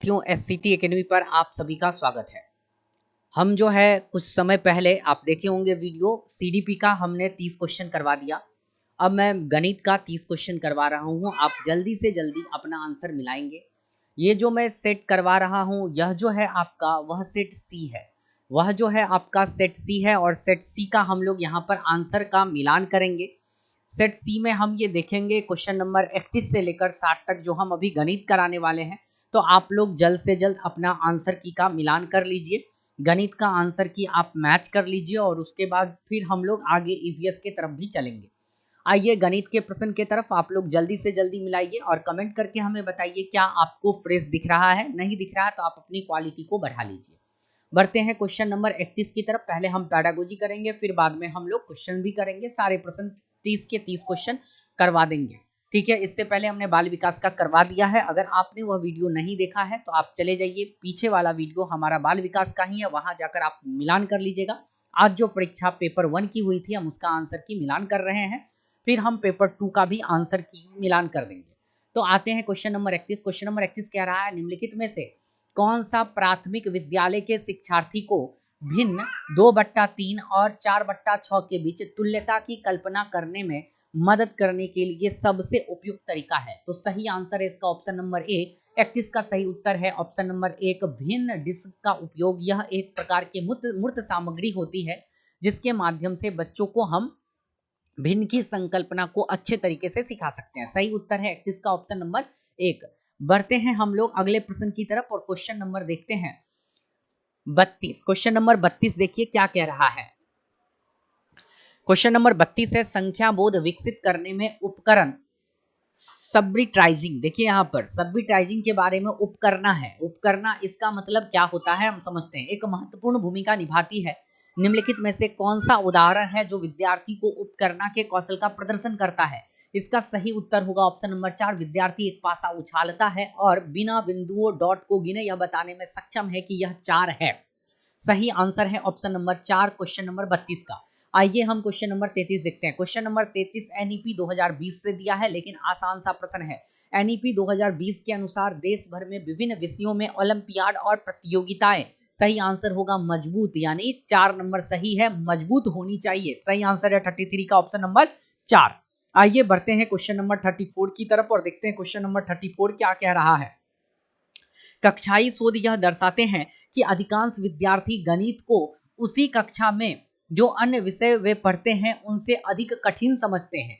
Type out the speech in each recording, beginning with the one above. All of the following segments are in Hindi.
साथियों एससीटी एकेडमी पर आप सभी का स्वागत है। हम जो है कुछ समय पहले आप देखे होंगे वीडियो सीडीपी का हमने 30 क्वेश्चन करवा दिया। अब मैं गणित का 30 क्वेश्चन करवा रहा हूँ। आप जल्दी से जल्दी अपना आंसर मिलाएंगे। ये जो मैं सेट करवा रहा हूँ यह जो है आपका वह सेट सी है। वह जो है आपका सेट सी है और सेट सी का हम लोग यहाँ पर आंसर का मिलान करेंगे। सेट सी में हम ये देखेंगे क्वेश्चन नंबर 31 से लेकर 60 तक जो हम अभी गणित कराने वाले हैं। तो आप लोग जल्द से जल्द अपना आंसर की का मिलान कर लीजिए, गणित का आंसर की आप मैच कर लीजिए और उसके बाद फिर हम लोग आगे ईवीएस के तरफ भी चलेंगे। आइए गणित के प्रश्न के तरफ आप लोग जल्दी से जल्दी मिलाइए और कमेंट करके हमें बताइए क्या आपको फ्रेश दिख रहा है। नहीं दिख रहा है तो आप अपनी क्वालिटी को बढ़ा लीजिए। बढ़ते हैं क्वेश्चन नंबर 31 की तरफ। पहले हम पैडागोजी करेंगे, फिर बाद में हम लोग क्वेश्चन भी करेंगे। सारे प्रश्न 30 के 30 क्वेश्चन करवा देंगे, ठीक है। इससे पहले हमने बाल विकास का करवा दिया है। अगर आपने वह वीडियो नहीं देखा है तो आप चले जाइए, पीछे वाला वीडियो हमारा बाल विकास का ही है, वहां जाकर आप मिलान कर लीजिएगा। आज जो परीक्षा पेपर 1 की हुई थी हम उसका आंसर की मिलान कर रहे हैं, फिर हम पेपर 2 का भी आंसर की मिलान कर देंगे। तो आते हैं क्वेश्चन नंबर 31। क्वेश्चन नंबर 31 कह रहा है निम्नलिखित में से कौन सा प्राथमिक विद्यालय के शिक्षार्थी को भिन्न 2/3 और 4/6 के बीच तुल्यता की कल्पना करने में मदद करने के लिए सबसे उपयुक्त तरीका है। तो सही आंसर है इसका ऑप्शन नंबर ए। 31 का सही उत्तर है ऑप्शन नंबर 1 भिन्न डिस्क का उपयोग। यह एक प्रकार की मूर्त सामग्री होती है जिसके माध्यम से बच्चों को हम भिन्न की संकल्पना को अच्छे तरीके से सिखा सकते हैं। सही उत्तर है 31 का ऑप्शन नंबर 1। बढ़ते हैं हम लोग अगले प्रश्न की तरफ और क्वेश्चन नंबर देखते हैं 32। क्वेश्चन नंबर 32 देखिए क्या कह रहा है। क्वेश्चन नंबर 32 है संख्या बोध विकसित करने में उपकरण सब्ट्राइजिंग। देखिए यहाँ पर सब्ट्राइजिंग के बारे में उपकरना है। उपकरना इसका मतलब क्या होता है हम समझते हैं। एक महत्वपूर्ण भूमिका निभाती है। निम्नलिखित में से कौन सा उदाहरण है जो विद्यार्थी को उपकरना के कौशल का प्रदर्शन करता है। इसका सही उत्तर होगा ऑप्शन नंबर 4 विद्यार्थी एक पासा उछालता है और बिना बिंदुओं डॉट को गिने यह बताने में सक्षम है कि यह 4 है। सही आंसर है ऑप्शन नंबर 4 क्वेश्चन नंबर 32 का। आइए हम क्वेश्चन नंबर 33 देखते हैं। क्वेश्चन नंबर 33 एनईपी 2020 से दिया है लेकिन आसान सा प्रश्न है। एनईपी 2020 के अनुसार देश भर में विभिन्न विषयों में ओलंपियाड और प्रतियोगिताएं। सही आंसर होगा मजबूत, यानी 4 नंबर सही है, मजबूत होनी चाहिए। सही आंसर है 33 का ऑप्शन नंबर 4। आइए बढ़ते हैं क्वेश्चन नंबर 34 की तरफ और देखते हैं क्वेश्चन नंबर 34 क्या कह रहा है। कक्षाई शोध यह दर्शाते हैं कि अधिकांश विद्यार्थी गणित को उसी कक्षा में जो अन्य विषय वे पढ़ते हैं उनसे अधिक कठिन समझते हैं।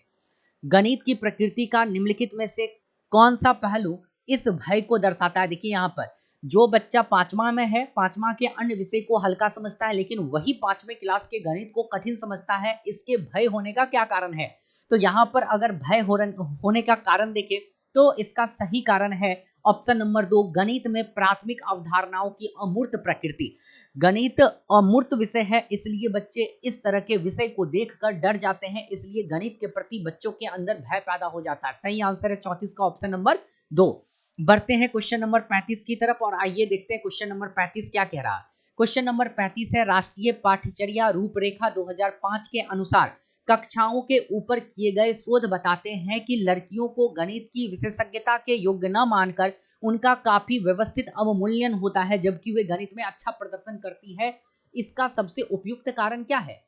गणित की प्रकृति का निम्नलिखित में से कौन सा पहलू इस भय को दर्शाता है। देखिए यहाँ पर जो बच्चा 5वां में है, 5वां के अन्य विषय को हल्का समझता है लेकिन वही 5वें क्लास के गणित को कठिन समझता है, इसके भय होने का क्या कारण है। तो यहाँ पर अगर भय होने का कारण देखें तो इसका सही कारण है ऑप्शन नंबर 2 गणित में प्राथमिक अवधारणाओं की अमूर्त प्रकृति। गणित अमूर्त विषय है इसलिए बच्चे इस तरह के विषय को देखकर डर जाते हैं, इसलिए गणित के प्रति बच्चों के अंदर भय पैदा हो जाता है। सही आंसर है 34 का ऑप्शन नंबर 2। बढ़ते हैं क्वेश्चन नंबर 35 की तरफ और आइए देखते हैं क्वेश्चन नंबर 35 क्या कह रहा है। क्वेश्चन नंबर 35 है राष्ट्रीय पाठ्यचर्या रूपरेखा 2005 के अनुसार कक्षाओं के ऊपर किए गए शोध बताते हैं कि लड़कियों को गणित की विशेषज्ञता के योग्य न मानकर उनका काफी व्यवस्थित अवमूल्यन होता है जबकि वे गणित में अच्छा प्रदर्शन करती है। इसका सबसे उपयुक्त कारण क्या है।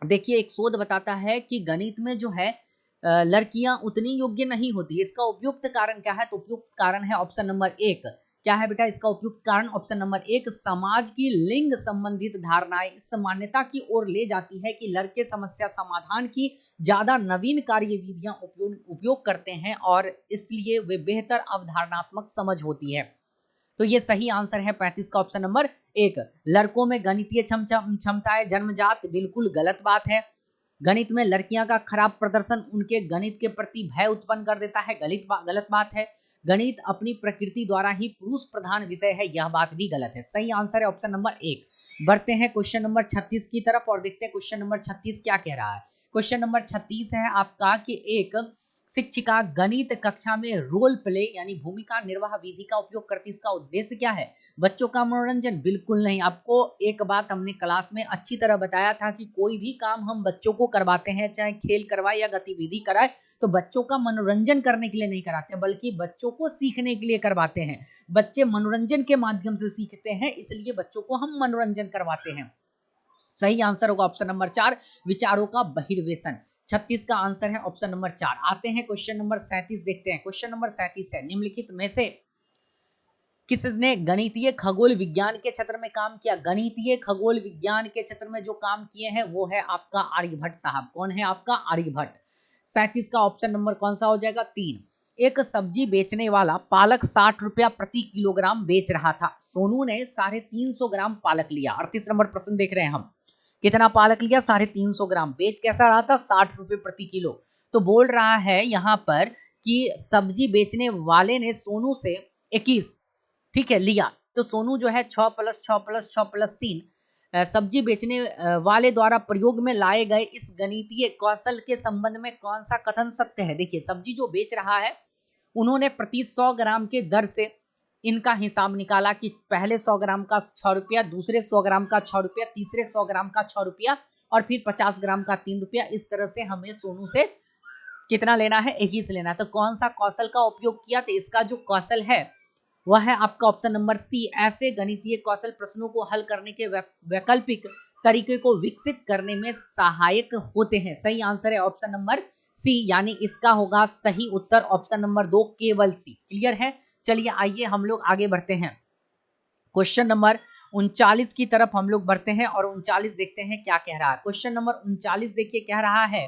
देखिए एक शोध बताता है कि गणित में जो है लड़कियां उतनी योग्य नहीं होती। इसका उपयुक्त कारण क्या है, तो उपयुक्त कारण है ऑप्शन नंबर 1। क्या है बेटा इसका उपयुक्त कारण ऑप्शन नंबर 1 समाज की लिंग संबंधित धारणाएं इस मान्यता की ओर ले जाती है कि लड़के समस्या समाधान की ज्यादा नवीन कार्यविधियां उपयोग करते हैं और इसलिए वे बेहतर अवधारणात्मक समझ होती है। तो ये सही आंसर है 35 का ऑप्शन नंबर 1। लड़कों में गणितीय क्षमताएं जन्मजात, बिल्कुल गलत बात है। गणित में लड़कियां का खराब प्रदर्शन उनके गणित के प्रति भय उत्पन्न कर देता है, गलत बात है। गणित अपनी प्रकृति द्वारा ही पुरुष प्रधान विषय है, यह बात भी गलत है। सही आंसर है ऑप्शन नंबर 1। बढ़ते हैं क्वेश्चन नंबर 36 की तरफ और देखते हैं क्वेश्चन नंबर 36 क्या कह रहा है। क्वेश्चन नंबर 36 है आपका कि एक शिक्षिका गणित कक्षा में रोल प्ले यानी भूमिका निर्वाह विधि का उपयोग करती है। इसका उद्देश्य क्या है, बच्चों का मनोरंजन। बिल्कुल नहीं। आपको एक बात हमने क्लास में अच्छी तरह बताया था कि कोई भी काम हम बच्चों को करवाते हैं, चाहे खेल करवाए या गतिविधि कराए, तो बच्चों का मनोरंजन करने के लिए नहीं कराते बल्कि बच्चों को सीखने के लिए करवाते हैं। बच्चे मनोरंजन के माध्यम से सीखते हैं, इसलिए बच्चों को हम मनोरंजन करवाते हैं। सही आंसर होगा ऑप्शन नंबर 4, विचारों का बहिर्वेशन। 36 का आंसर है ऑप्शन नंबर 4। आते हैं क्वेश्चन नंबर 37, देखते हैं। क्वेश्चन नंबर 37 है, निम्नलिखित में से किसने गणितीय खगोल विज्ञान के क्षेत्र में काम किया? गणितीय खगोल विज्ञान के क्षेत्र में जो काम किए हैं वो है आपका आर्यभट्ट साहब। कौन है आपका? आर्यभट्ट। 37 का ऑप्शन नंबर कौन सा हो जाएगा? 3। एक सब्जी बेचने वाला पालक 60 रुपया प्रति किलोग्राम बेच रहा था। सोनू ने 350 ग्राम पालक लिया। 38 नंबर प्रश्न देख रहे हैं हम। कितना पालक लिया? 350 ग्राम। बेच कैसा रहा था? 60 रुपए प्रति किलो। तो बोल रहा है यहाँ पर कि सब्जी बेचने वाले ने सोनू से 21, ठीक है, लिया। तो सोनू जो है 6 + 6 + 6 + 3 सब्जी बेचने वाले द्वारा प्रयोग में लाए गए इस गणितीय कौशल के संबंध में कौन सा कथन सत्य है? देखिए, सब्जी जो बेच रहा है उन्होंने प्रति 100 ग्राम के दर से इनका हिसाब निकाला कि पहले 100 ग्राम का 6 रुपया, दूसरे 100 ग्राम का 6 रुपया, तीसरे 100 ग्राम का 6 रुपया और फिर 50 ग्राम का 3 रुपया। इस तरह से हमें सोनू से कितना लेना है? 21 लेना है। तो कौन सा कौशल का उपयोग किया? तो इसका जो कौशल है वह है आपका ऑप्शन नंबर सी। ऐसे गणितीय कौशल प्रश्नों को हल करने के वैकल्पिक तरीके को विकसित करने में सहायक होते हैं। सही आंसर है ऑप्शन नंबर सी, यानी इसका होगा सही उत्तर ऑप्शन नंबर 2, केवल सी। क्लियर है? चलिए आइए हम लोग आगे बढ़ते हैं। क्वेश्चन नंबर 39 की तरफ हम लोग बढ़ते हैं और 39 देखते हैं क्या कह रहा है। क्वेश्चन नंबर 39 देखिए, कह रहा है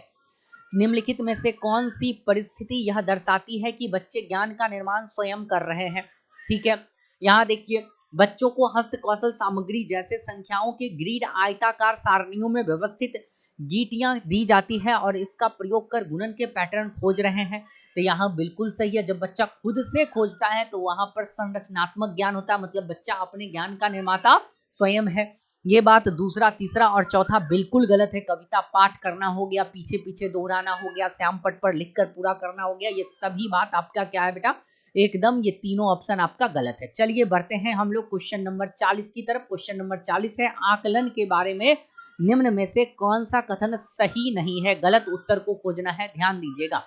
निम्नलिखित में से कौन सी परिस्थिति यह दर्शाती है कि बच्चे ज्ञान का निर्माण स्वयं कर रहे हैं? ठीक है, यहाँ देखिए, बच्चों को हस्त कौशल सामग्री जैसे संख्याओं के ग्रिड, आयताकार सारणियों में व्यवस्थित गीटियां दी जाती है और इसका प्रयोग कर गुणन के पैटर्न खोज रहे हैं। तो यहाँ बिल्कुल सही है। जब बच्चा खुद से खोजता है तो वहां पर संरचनात्मक ज्ञान होता है, मतलब बच्चा अपने ज्ञान का निर्माता स्वयं है। ये बात दूसरा, तीसरा और चौथा बिल्कुल गलत है। कविता पाठ करना हो गया, पीछे पीछे दोहराना हो गया, श्याम पट पर लिखकर पूरा करना हो गया, ये सभी बात आपका क्या है बेटा? एकदम ये तीनों ऑप्शन आपका गलत है। चलिए बढ़ते हैं हम लोग क्वेश्चन नंबर 40 की तरफ। क्वेश्चन नंबर 40 है, आकलन के बारे में निम्न में से कौन सा कथन सही नहीं है? गलत उत्तर को खोजना है, ध्यान दीजिएगा।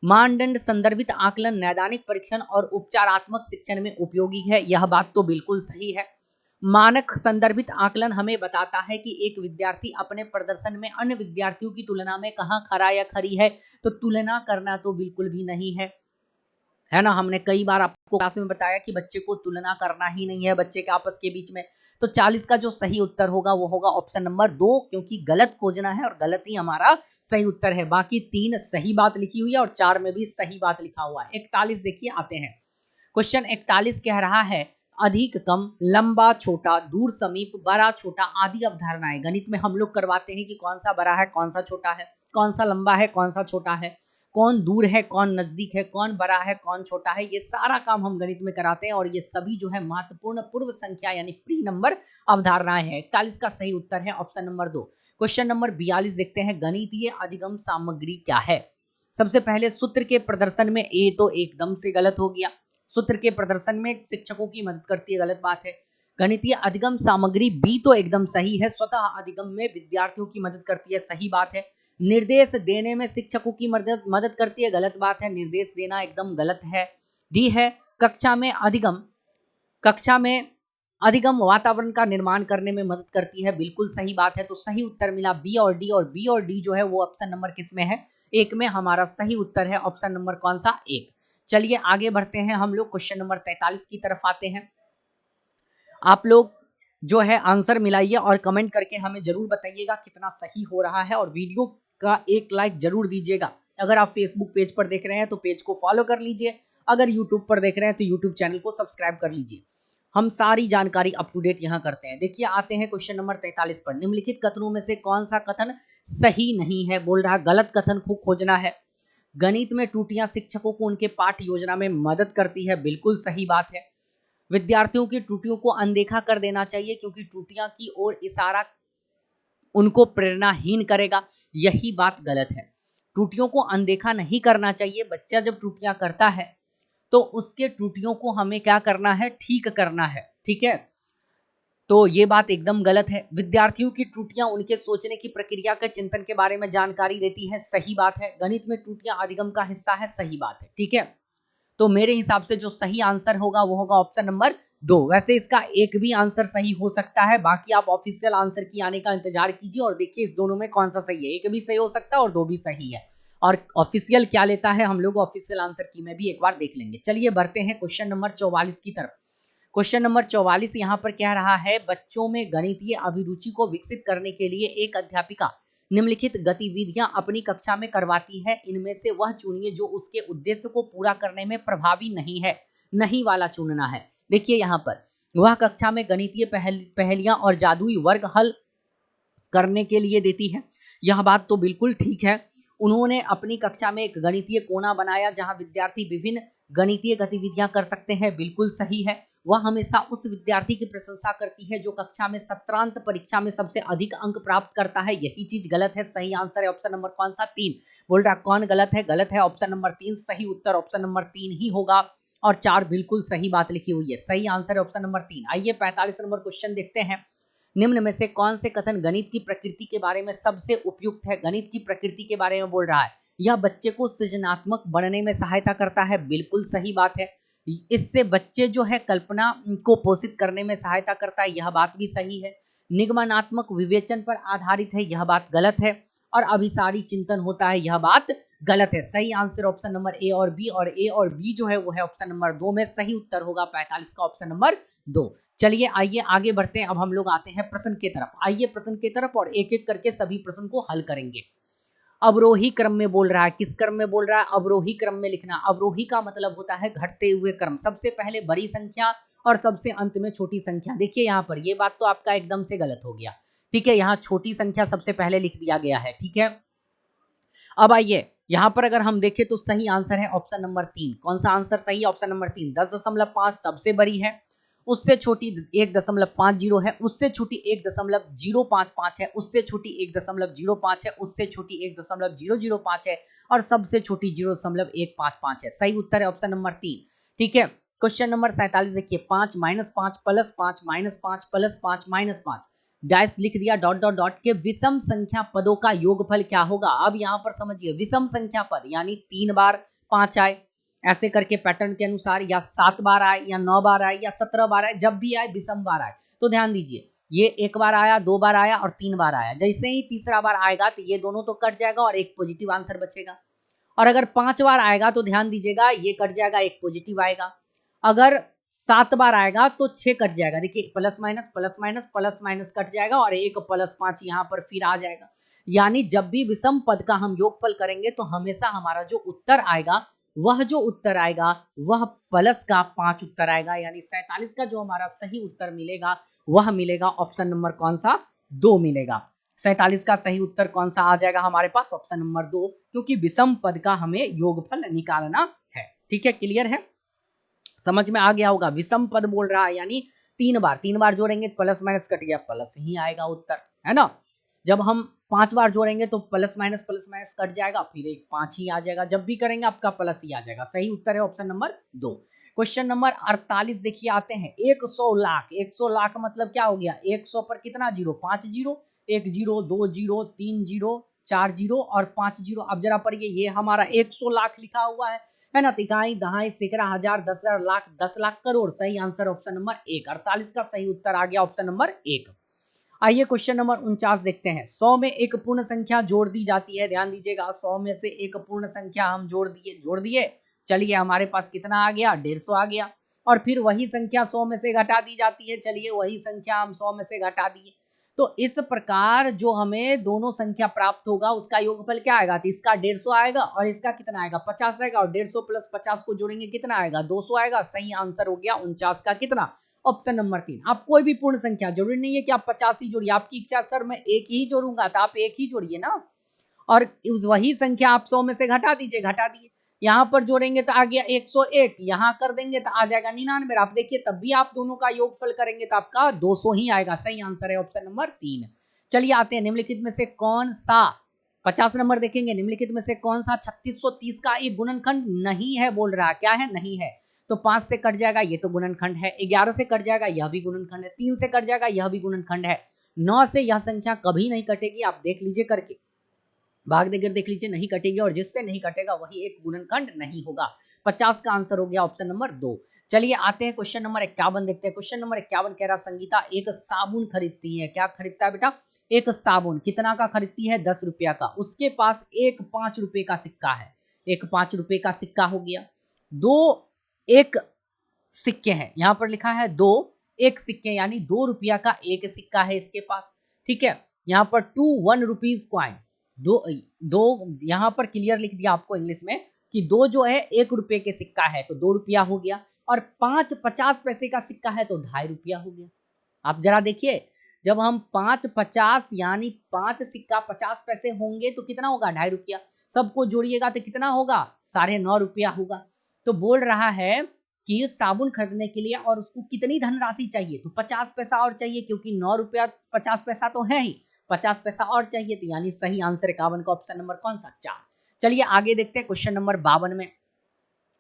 मानदंड संदर्भित आकलन नैदानिक परीक्षण और उपचारात्मक शिक्षण में उपयोगी है, यह बात तो बिल्कुल सही है। मानक संदर्भित आकलन हमें बताता है कि एक विद्यार्थी अपने प्रदर्शन में अन्य विद्यार्थियों की तुलना में कहाँ खरा या खरी है, तो तुलना करना तो बिल्कुल भी नहीं है ना। हमने कई बार आपको क्लास में बताया कि बच्चे को तुलना करना ही नहीं है बच्चे के आपस के बीच में। तो 40 का जो सही उत्तर होगा वो होगा ऑप्शन नंबर 2, क्योंकि गलत खोजना है और गलत ही हमारा सही उत्तर है। बाकी 3 सही बात लिखी हुई है और 4 में भी सही बात लिखा हुआ है। 41 देखिए, आते हैं। क्वेश्चन 41 कह रहा है, अधिक कम, लंबा छोटा, दूर समीप, बड़ा छोटा आदि अवधारणाएं गणित में हम लोग करवाते हैं कि कौन सा बड़ा है, कौन सा छोटा है, कौन सा लंबा है, कौन सा छोटा है, कौन दूर है, कौन नजदीक है, कौन बड़ा है, कौन छोटा है। ये सारा काम हम गणित में कराते हैं और ये सभी जो है महत्वपूर्ण पूर्व संख्या यानी प्री नंबर अवधारणाएं हैं। 41 का सही उत्तर है ऑप्शन नंबर 2। क्वेश्चन नंबर 42 देखते हैं, गणितीय अधिगम सामग्री क्या है? सबसे पहले सूत्र के प्रदर्शन में ए तो एकदम से गलत हो गया। सूत्र के प्रदर्शन में शिक्षकों की मदद करती है, गलत बात है। गणितीय अधिगम सामग्री बी तो एकदम सही है। स्वतः अधिगम में विद्यार्थियों की मदद करती है, सही बात है। निर्देश देने में शिक्षकों की मदद करती है, गलत बात है। निर्देश देना एकदम गलत है। डी है, कक्षा में अधिगम वातावरण का निर्माण करने में मदद करती है, बिल्कुल सही बात है। तो सही उत्तर मिला बी और डी, और बी और डी जो है वो ऑप्शन नंबर किस में है? 1 में हमारा सही उत्तर है ऑप्शन नंबर कौन सा? 1। चलिए आगे बढ़ते हैं हम लोग, क्वेश्चन नंबर 43 की तरफ आते हैं। आप लोग जो है आंसर मिलाइए और कमेंट करके हमें जरूर बताइएगा कितना सही हो रहा है, और वीडियो का एक लाइक जरूर दीजिएगा। अगर आप फेसबुक पेज पर देख रहे हैं तो पेज को फॉलो कर लीजिए, अगर यूट्यूब पर देख रहे हैं तो यूट्यूब चैनल को सब्सक्राइब कर लीजिए। हम सारी जानकारी अप टू डेट यहाँ करते हैं। देखिए, आते हैं क्वेश्चन नंबर 43 पर। निम्नलिखित कथनों में से कौन सा कथन सही नहीं है? बोल रहा गलत कथन को खोजना है। गणित में त्रुटियां शिक्षकों को उनके पाठ योजना में मदद करती है, बिल्कुल सही बात है। विद्यार्थियों की त्रुटियों को अनदेखा कर देना चाहिए क्योंकि त्रुटियां की ओर इशारा उनको प्रेरणाहीन करेगा, यही बात गलत है। त्रुटियों को अनदेखा नहीं करना चाहिए। बच्चा जब त्रुटियां करता है तो उसके त्रुटियों को हमें क्या करना है? ठीक करना है, ठीक है। तो ये बात एकदम गलत है। विद्यार्थियों की त्रुटियां उनके सोचने की प्रक्रिया के चिंतन के बारे में जानकारी देती है, सही बात है। गणित में त्रुटियां अधिगम का हिस्सा है, सही बात है, ठीक है। तो मेरे हिसाब से जो सही आंसर होगा वो होगा ऑप्शन नंबर 2। वैसे इसका एक भी आंसर सही हो सकता है, बाकी आप ऑफिशियल आंसर की आने का इंतजार कीजिए और देखिए इस दोनों में कौन सा सही है। एक भी सही हो सकता है और 2 भी सही है, और ऑफिशियल क्या लेता है हम लोग ऑफिशियल आंसर की में भी एक बार देख लेंगे। चलिए बढ़ते हैं क्वेश्चन नंबर 44 की तरफ। क्वेश्चन नंबर 44 यहाँ पर कह रहा है, बच्चों में गणितीय अभिरुचि को विकसित करने के लिए एक अध्यापिका निम्नलिखित गतिविधियां अपनी कक्षा में करवाती है, इनमें से वह चुनिए जो उसके उद्देश्य को पूरा करने में प्रभावी नहीं है। नहीं वाला चुनना है। देखिए यहाँ पर वह कक्षा में गणितीय पहेलियां और जादुई वर्ग हल करने के लिए देती है। यह बात तो बिल्कुल ठीक है। उन्होंने अपनी कक्षा में एक गणितीय कोना बनाया जहां विद्यार्थी विभिन्न गणितीय गतिविधियां कर सकते हैं, बिल्कुल सही है। वह हमेशा उस विद्यार्थी की प्रशंसा करती है जो कक्षा में सत्रांत परीक्षा में सबसे अधिक अंक प्राप्त करता है। यही चीज गलत है। सही आंसर है ऑप्शन नंबर कौन सा? 3। बोल रहा कौन गलत है? गलत है ऑप्शन नंबर 3। सही उत्तर ऑप्शन नंबर 3 ही होगा, और 4 बिल्कुल सही बात लिखी हुई है। सही आंसर है ऑप्शन नंबर 3। आइए 45 नंबर क्वेश्चन देखते हैं। निम्न में से कौन से कथन गणित की प्रकृति के बारे में सबसे उपयुक्त है? गणित की प्रकृति के बारे में बोल रहा है, यह बच्चे को सृजनात्मक बनने में सहायता करता है, बिल्कुल सही बात है। इससे बच्चे जो है कल्पना को पोषित करने में सहायता करता है, यह बात भी सही है। निगमनात्मक विवेचन पर आधारित है, यह बात गलत है। और अभिसारी चिंतन होता है, यह बात गलत है। सही आंसर ऑप्शन नंबर ए और बी, और ए और बी जो है वो है ऑप्शन नंबर 2 में। सही उत्तर होगा 45 का ऑप्शन नंबर 2। चलिए आइए आगे बढ़ते हैं। अब हम लोग आते हैं प्रश्न की तरफ। आइए प्रश्न की तरफ और एक एक करके सभी प्रश्न को हल करेंगे। अवरोही क्रम में बोल रहा है, किस क्रम में बोल रहा है? अवरोही क्रम में लिखना। अवरोही का मतलब होता है घटते हुए क्रम, सबसे पहले बड़ी संख्या और सबसे अंत में छोटी संख्या। देखिए यहाँ पर ये बात तो आपका एकदम से गलत हो गया, ठीक है। यहाँ छोटी संख्या सबसे पहले लिख दिया गया है, ठीक है। अब आइए यहाँ पर अगर हम देखें तो सही आंसर है ऑप्शन नंबर 3। कौन सा आंसर सही? Option number 3। 10.5 सबसे बड़ी है, उससे छोटी 1.50 है, उससे छोटी 1.055 है, उससे छोटी 1.05 है, उससे छोटी 1.005 है, और सबसे छोटी 0.155 है। सही उत्तर है ऑप्शन नंबर 3, ठीक है। क्वेश्चन नंबर 47 देखिए, 5 -5 + 5 -5 + 5 -5 डैश लिख दिया डॉट डॉट डॉट के विषम संख्या पदों का योगफल क्या होगा? अब यहाँ पर समझिए, विषम संख्या पद यानी 3 बार 5 आए ऐसे करके पैटर्न के अनुसार, या 7 बार आए, या 9 बार आए, या 17 बार आए, जब भी आए विषम बार आए तो ध्यान दीजिए ये 1 बार आया, 2 बार आया और 3 बार आया। जैसे ही तीसरा बार आएगा तो ये दोनों तो कट जाएगा और एक पॉजिटिव आंसर बचेगा। और अगर 5 बार आएगा तो ध्यान दीजिएगा ये कट जाएगा, एक पॉजिटिव आएगा। अगर 7 बार आएगा तो 6 कट जाएगा। देखिए plus minus plus minus plus minus cut जाएगा और एक +5 यहाँ पर फिर आ जाएगा। यानी जब भी विषम पद का हम योगफल करेंगे तो हमेशा हमारा जो उत्तर आएगा वह प्लस का 5 उत्तर आएगा। यानी 47 का जो हमारा सही उत्तर मिलेगा वह मिलेगा ऑप्शन नंबर कौन सा? 2 मिलेगा। 47 का सही उत्तर कौन सा आ जाएगा हमारे पास? ऑप्शन नंबर 2, क्योंकि विषम पद का हमें योगफल निकालना है। ठीक है, क्लियर है, समझ में आ गया होगा। विषम पद बोल रहा है यानी 3 बार जोड़ेंगे प्लस माइनस कट गया, प्लस ही आएगा उत्तर, है ना। जब हम 5 बार जोड़ेंगे तो प्लस माइनस कट जाएगा, फिर एक 5 ही आ जाएगा। जब भी करेंगे आपका प्लस ही आ जाएगा। सही उत्तर है ऑप्शन नंबर 2। क्वेश्चन नंबर 48 देखिए आते हैं। 100 लाख, 100 लाख मतलब क्या हो गया? 100 पर कितना zero? 5 zero, 1 zero, 2 zero, 3 zero, 4 zero और 5 जीरो। अब जरा पढ़िए, ये हमारा 100 लाख लिखा हुआ है ना। तिहाई, दहाई, सैकड़ा, हजार, 10,000, लाख, 10 लाख, करोड़। सही आंसर ऑप्शन नंबर 1। 48 का सही उत्तर आ गया ऑप्शन नंबर 1। आइए क्वेश्चन नंबर 49 देखते हैं। 100 में एक पूर्ण संख्या जोड़ दी जाती है। ध्यान दीजिएगा, 100 में से एक पूर्ण संख्या हम जोड़ दिए। चलिए हमारे पास कितना आ गया? 150 आ गया। और फिर वही संख्या 100 में से घटा दी जाती है। चलिए वही संख्या हम 100 में से घटा दिए। तो इस प्रकार जो हमें दोनों संख्या प्राप्त होगा उसका योगफल क्या आएगा? तो इसका 150 आएगा और इसका कितना आएगा? 50 आएगा। और 150 प्लस 50 को जोड़ेंगे कितना आएगा? 200 आएगा। सही आंसर हो गया 49 का कितना? Option number 3। आप कोई भी पूर्ण संख्या, जरूरी नहीं है कि आप 50 ही जोड़िए, आपकी इच्छा सर मैं एक ही जोड़ूंगा तो आप एक ही जोड़िए ना। और उस वही संख्या आप 100 में से घटा दीजिए, घटा दिए। यहाँ पर जोड़ेंगे तो आ गया 101, यहाँ कर देंगे तो आ जाएगा 99। आप देखिए तब भी आप दोनों का योगफल करेंगे तो आपका 200 ही आएगा। सही आंसर है ऑप्शन नंबर 3। चलिए आते हैं, निम्नलिखित में से कौन सा 50 नंबर देखेंगे। निम्नलिखित में से कौन सा 3630 का एक गुणनखंड नहीं है? बोल रहा क्या है? नहीं है। तो 5 से कट जाएगा, ये तो गुणनखंड है। 11 से कट जाएगा, यह भी गुणनखंड है। 3 से कट जाएगा, यह भी गुणनखंड है। 9 से यह संख्या कभी नहीं कटेगी, आप देख लीजिए करके। भाग देकर देख लीजिए, नहीं कटेगी और जिससे नहीं कटेगा वही एक गुणनखंड नहीं होगा। 50 का आंसर हो गया ऑप्शन नंबर 2। चलिए आते हैं क्वेश्चन नंबर 51 देखते हैं। क्वेश्चन नंबर 51 कह रहा संगीता एक साबुन खरीदती है। क्या खरीदता है बेटा? एक साबुन। कितना का खरीदती है? 10 रुपया का। उसके पास एक 5 रुपए का सिक्का है। एक 5 रुपए का सिक्का हो गया। दो एक सिक्के हैं, यहां पर लिखा है दो एक सिक्के, यानी 2 रुपया का एक सिक्का है इसके पास। ठीक है, यहाँ पर 2 1 रुपीज क्वाइन। दो दो यहाँ पर क्लियर लिख दिया आपको इंग्लिश में कि दो जो है 1 रुपए के सिक्का है तो 2 रुपया हो गया, और 5 50 पैसे का सिक्का है तो 2.5 रुपया हो गया। आप जरा देखिए, जब हम 5 50 यानी 5 सिक्का 50 पैसे होंगे तो कितना होगा? 2.5 रुपया। सबको जोड़िएगा तो कितना होगा? 9.5 रुपया होगा। तो बोल रहा है कि साबुन खरीदने के लिए और उसको कितनी धनराशि चाहिए, तो 50 पैसा और चाहिए, क्योंकि 9 रुपया 50 पैसा तो है ही, 50 पैसा और चाहिए, तो यानी सही आंसर 51 का ऑप्शन नंबर कौन सा? 4। चलिए आगे देखते हैं क्वेश्चन नंबर 52 में।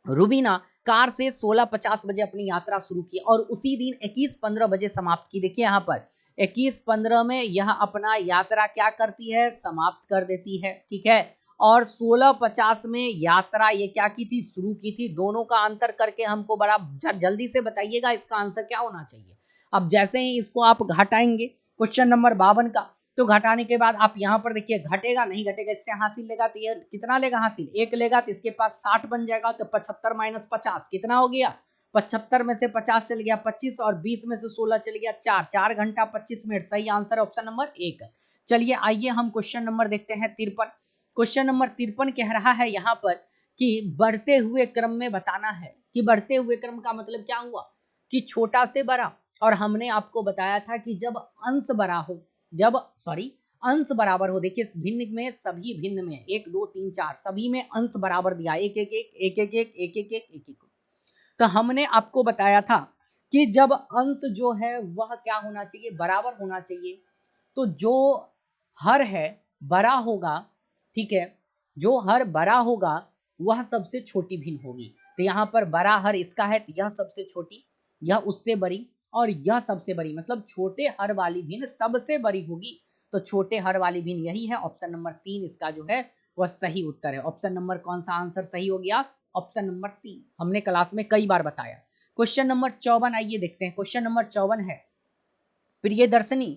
रूबीना कार से 16:50 बजे अपनी यात्रा शुरू की और उसी दिन 21:15 बजे समाप्त की। देखिए यहाँ पर 21:15 में यह अपना यात्रा क्या करती है? समाप्त कर देती है। ठीक है, और 16:50 में यात्रा ये क्या की थी? शुरू की थी। दोनों का अंतर करके हमको बड़ा जल्दी से बताइएगा इसका आंसर क्या होना चाहिए। अब जैसे ही इसको आप घटाएंगे क्वेश्चन नंबर 52 का, तो घटाने के बाद आप यहाँ पर देखिए, घटेगा नहीं घटेगा, इससे हासिल लेगा तो ये कितना लेगा? हासिल 1 लेगा तो इसके पास 60 बन जाएगा, तो 75 माइनस 50 कितना हो गया? 75 में से 50 चल गया 25, और 20 में से 16 चल गया 4। 4 घंटा 25 मिनट। सही आंसर है ऑप्शन नंबर 1। चलिए आइए हम क्वेश्चन नंबर देखते हैं 53। क्वेश्चन नंबर 53 कह रहा है यहाँ पर कि बढ़ते हुए क्रम में बताना है। कि बढ़ते हुए क्रम का मतलब क्या हुआ? कि छोटा से बड़ा। और हमने आपको बताया था कि जब अंश बड़ा हो, अंश बराबर हो। देखिए भिन्न में, सभी भिन्न में 1 2 3 4 सभी में अंश बराबर दिया, 1 1 1 1 1 1 1 1 1 1 1। तो हमने आपको बताया था कि जब अंश जो है वह क्या होना चाहिए? बराबर होना चाहिए। तो जो हर है बड़ा होगा, ठीक है, जो हर बड़ा होगा वह सबसे छोटी भिन्न होगी। तो यहाँ पर बड़ा हर इसका है तो यह सबसे छोटी, यह उससे बड़ी, और यह सबसे बड़ी, मतलब छोटे हर वाली भिन्न सबसे बड़ी होगी। तो छोटे हर वाली भिन्न यही है। ऑप्शन नंबर 3 इसका जो है वह सही उत्तर है। ऑप्शन नंबर कौन सा आंसर सही हो गया? Option number 3। हमने क्लास में कई बार बताया। क्वेश्चन नंबर 54 आइए देखते हैं। क्वेश्चन नंबर 54 है, प्रियदर्शनी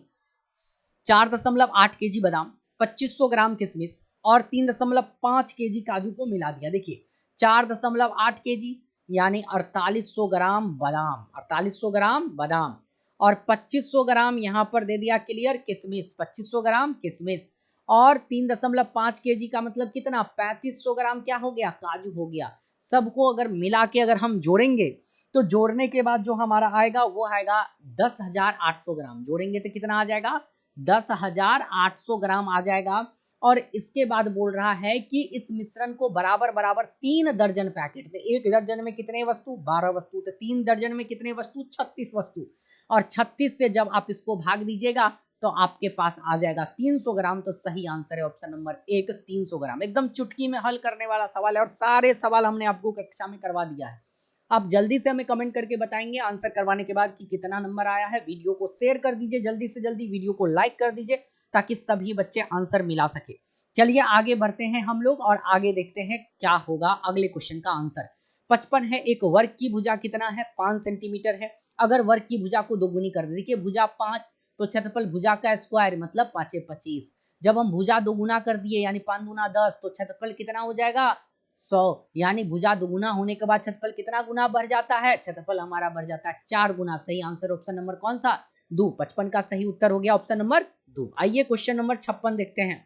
4.8 केजी बादाम, 2500 ग्राम किशमिश और 3.5 केजी काजू को मिला दिया। देखिए 4.8 केजी यानी 4800 ग्राम बादाम, 4800 ग्राम बादाम, और 2500 ग्राम यहाँ पर दे दिया क्लियर किशमिश, 2500 ग्राम किशमिश, और 3.5 केजी का मतलब कितना? 3500 ग्राम क्या हो गया? काजू हो गया। सबको अगर मिला के अगर हम जोड़ेंगे तो जोड़ने के बाद जो हमारा आएगा वो आएगा 10,800 ग्राम। जोड़ेंगे तो कितना आ जाएगा? 10,800 ग्राम आ जाएगा। और इसके बाद बोल रहा है कि इस मिश्रण को बराबर बराबर 3 दर्जन पैकेट में, 1 दर्जन में कितने वस्तु? 12 वस्तु, तो 3 दर्जन में कितने वस्तु? 36 वस्तु, और 36 से जब आप इसको भाग दीजिएगा तो आपके पास आ जाएगा 300 ग्राम। तो सही आंसर है ऑप्शन नंबर 1, 300 ग्राम। एकदम चुटकी में हल करने वाला सवाल है, और सारे सवाल हमने आपको कक्षा में करवा दिया है। आप जल्दी से हमें कमेंट करके बताएंगे आंसर करवाने के बाद कि कितना नंबर आया है। वीडियो को शेयर कर दीजिए जल्दी से जल्दी, वीडियो को लाइक कर दीजिए ताकि सभी बच्चे आंसर मिला सके। चलिए आगे बढ़ते हैं हम लोग और आगे देखते हैं क्या होगा अगले क्वेश्चन का आंसर। 55 है, एक वर्ग की भुजा कितना है? 5 सेंटीमीटर है। अगर वर्ग की भुजा को दोगुनी कर दे, देखिए भुजा 5 तो क्षेत्रफल भुजा का स्क्वायर मतलब 5 25। जब हम भुजा दोगुना कर दिए यानी 5 दूना 10 तो क्षेत्रफल कितना हो जाएगा? 100। यानी भुजा दोगुना होने के बाद क्षेत्रफल कितना गुना बढ़ जाता है? क्षेत्रफल हमारा बढ़ जाता है 4 गुना। सही आंसर ऑप्शन नंबर कौन सा? 2। 55 का सही उत्तर हो गया ऑप्शन नंबर 2। आइए क्वेश्चन नंबर 56 देखते हैं।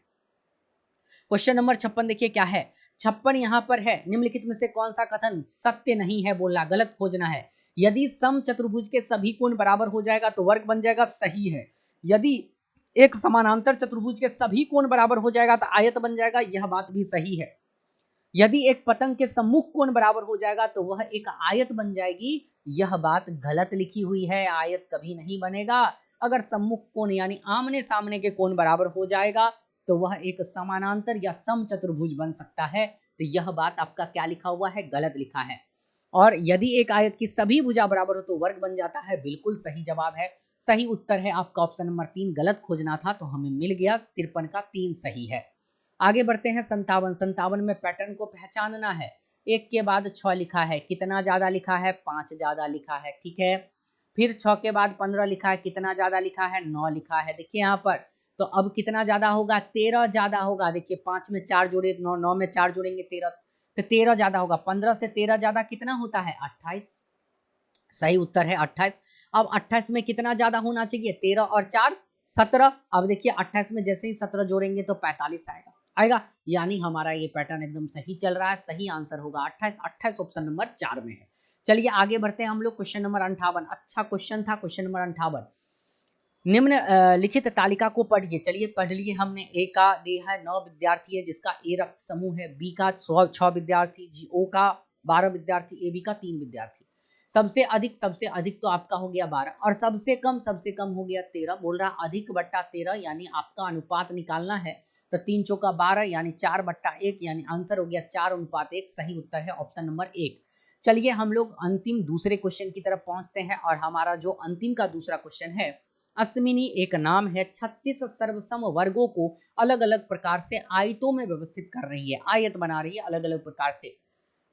क्वेश्चन नंबर 56 देखिए क्या है। 56 यहाँ पर है, निम्नलिखित में से कौन सा कथन सत्य नहीं है? बोलना, गलत खोजना है। यदि सम चतुर्भुज के सभी कोण बराबर हो जाएगा तो वर्ग बन जाएगा, सही है। यदि एक समानांतर चतुर्भुज के सभी कोण बराबर हो जाएगा तो आयत बन जाएगा, यह बात भी सही है। यदि एक पतंग के सम्मुख कोण बराबर हो जाएगा तो वह एक आयत बन जाएगी, यह बात गलत लिखी हुई है। आयत कभी नहीं बनेगा। अगर सम्मुख कोण यानी आमने सामने के कोण बराबर हो जाएगा तो वह एक समानांतर या समचतुर्भुज बन सकता है। तो यह बात आपका क्या लिखा हुआ है? गलत लिखा है। और यदि एक आयत की सभी भुजा बराबर हो तो वर्ग बन जाता है, बिल्कुल सही जवाब है। सही उत्तर है आपका ऑप्शन नंबर 3। गलत खोजना था तो हमें मिल गया, 53 का 3 सही है। आगे बढ़ते हैं 57। 57 में पैटर्न को पहचानना है। 1 के बाद 6 लिखा है, कितना ज्यादा लिखा है? 5 ज्यादा लिखा है, ठीक है। फिर 6 के बाद 15 लिखा है, कितना ज्यादा लिखा है? 9 लिखा है। देखिए यहाँ पर तो अब कितना ज्यादा होगा? 13 ज्यादा होगा। देखिए 5 में 4 जोड़े 9, 9 में 4 जोड़ेंगे 13, तो 13 ज्यादा होगा। 15 से 13 ज्यादा कितना होता है? 28। सही उत्तर है 28। अब 28 में कितना ज्यादा होना चाहिए? 13 और 4 17। अब देखिए 28 में जैसे ही 17 जोड़ेंगे तो 45 आएगा आएगा यानी हमारा ये पैटर्न एकदम सही चल रहा है। सही आंसर होगा 28। 28 ऑप्शन नंबर 4 में है। चलिए आगे बढ़ते हैं हम लोग। क्वेश्चन नंबर 58, अच्छा क्वेश्चन था। क्वेश्चन नंबर 58, निम्न लिखित तालिका को पढ़िए। चलिए पढ़ लिए हमने। ए का दे है 9 विद्यार्थी है जिसका ए रक्त समूह है, बी का 6 विद्यार्थी, जी ओ का 12 विद्यार्थी, ए बी का 3 विद्यार्थी। सबसे अधिक तो आपका हो गया 12 और सबसे कम हो गया 13। बोल रहा अधिक बट्टा 13 यानी आपका अनुपात निकालना है। तो 3 चौका 12 यानी 4/1 यानी आंसर हो गया 4:1। सही उत्तर है ऑप्शन नंबर 1। चलिए हम लोग अंतिम दूसरे क्वेश्चन की तरफ पहुंचते हैं और हमारा जो अंतिम का दूसरा क्वेश्चन है, अश्विनी एक नाम है, 36 सर्वसम वर्गों को अलग अलग प्रकार से आयतों में व्यवस्थित कर रही है। आयत बना रही है अलग अलग प्रकार से।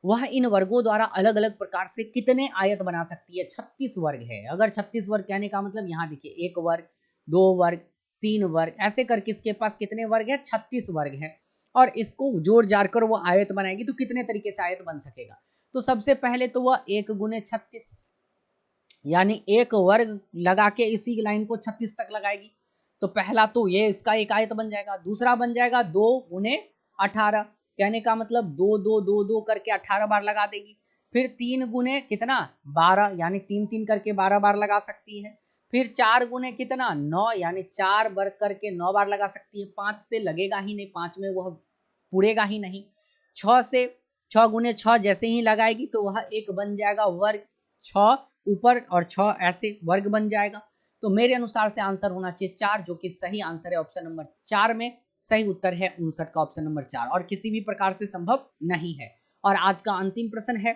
वह इन वर्गों द्वारा अलग अलग प्रकार से कितने आयत बना सकती है? 36 वर्ग है। अगर 36 वर्ग कहने का मतलब यहाँ देखिए 1 वर्ग, 2 वर्ग, 3 वर्ग, ऐसे करके इसके पास कितने वर्ग है? 36 वर्ग है। और इसको जोड़ जाड़ कर वो आयत बनाएगी तो कितने तरीके से आयत बन सकेगा? तो सबसे पहले तो वह 1 गुने 36 यानी 1 वर्ग लगा के इसी लाइन को 36 तक लगाएगी। तो पहला तो ये इसका एक आयत बन जाएगा। दूसरा बन जाएगा 2 गुने 18, कहने का मतलब 2 2 2 2 करके 18 बार लगा देगी। फिर 3 गुने कितना? 12 यानी 3 3 करके 12 बार लगा सकती है। फिर 4 गुने कितना? 9 यानी 4 वर्ग करके 9 बार लगा सकती है। 5 से लगेगा ही नहीं, 5 में वह पुड़ेगा ही नहीं। 6 से 6 गुने 6 जैसे ही लगाएगी तो वह एक बन जाएगा वर्ग, 6 ऊपर और 6 ऐसे वर्ग बन जाएगा। तो मेरे अनुसार से आंसर होना चाहिए 4, जो कि सही आंसर है ऑप्शन नंबर 4 में। सही उत्तर है 59 का ऑप्शन नंबर 4 और किसी भी प्रकार से संभव नहीं है। और आज का अंतिम प्रश्न है,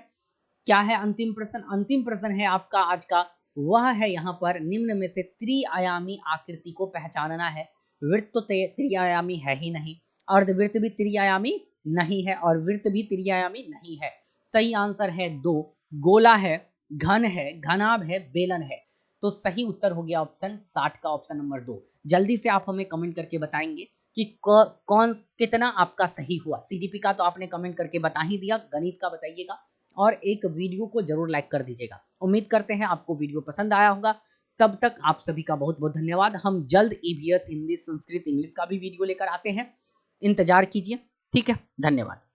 क्या है अंतिम प्रश्न? अंतिम प्रश्न है आपका आज का, वह है यहाँ पर निम्न में से त्रिआयामी आकृति को पहचानना है। वृत्त तो त्रिआयामी है ही नहीं, अर्धवृत्त भी त्रिआयामी नहीं है और वृत्त भी त्रिआयामी नहीं है। सही आंसर है 2, गोला है, घन है, घनाभ है, बेलन है। तो सही उत्तर हो गया ऑप्शन 60 का ऑप्शन नंबर 2। जल्दी से आप हमें कमेंट करके बताएंगे कि कौन कितना आपका सही हुआ। सीडीपी का तो आपने कमेंट करके बता ही दिया, गणित का बताइएगा और एक वीडियो को जरूर लाइक कर दीजिएगा। उम्मीद करते हैं आपको वीडियो पसंद आया होगा। तब तक आप सभी का बहुत बहुत धन्यवाद। हम जल्द ईवीएस हिंदी, संस्कृत, इंग्लिश का भी वीडियो लेकर आते हैं, इंतजार कीजिए। ठीक है, धन्यवाद।